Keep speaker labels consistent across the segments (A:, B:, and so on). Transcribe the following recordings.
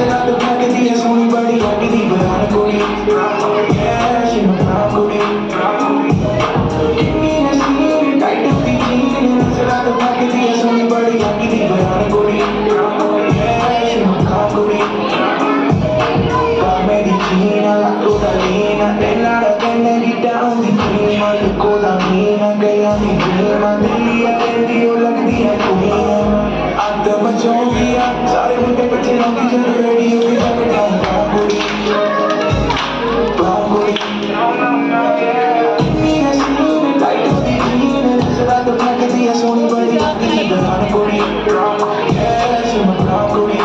A: ਨਜ਼ਰਾਂ ਤੋਂ ਲੱਗਦੀ ਐ ਸੋਹਣੀ ਬੜੀ ਲੱਗਦੀ ਬਰਾਨ ਕੁੜੀ ਸ਼ੀ ਨੂੰ ਬਰਾਨ ਕੁੜੀ ਕਿੰਨੀ ਹਸੀਨ ਟਾਈਟ ਦੀ ਜੀਨ ਨਜ਼ਰਾਂ ਤੋਂ ਲੱਗਦੀ ਐ ਸੋਹਣੀ ਬੜੀ ਲੱਗਦੀ ਬਰਾਨ ਕੁੜੀ ਸ਼ੀ ਨੂੰ ਬਰਾਨ ਕੁੜੀ medicina, Rodalina, nella ragazza di down di prima, le codamina, che la di prima, dilia che Dio la dia queen. Anta machogia, sare munde piche longi jadu radio ki jagda banguri, banguri. Inni haseen, light di green, zara to thak diya soni badi agni baran kuri, shima banguri.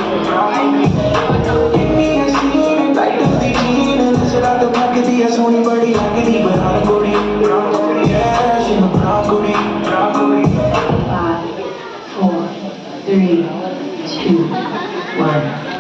A: ਲੱਗਦੀ ਐ ਸੋਹਣੀ ਬੜੀ ਲੱਗਦੀ ਬਰਾਨ ਕੁੜੀ ਸ਼ੀ ਨੂੰ ਬਰਾਨ ਕੁੜੀ
B: 5 4 3 2 1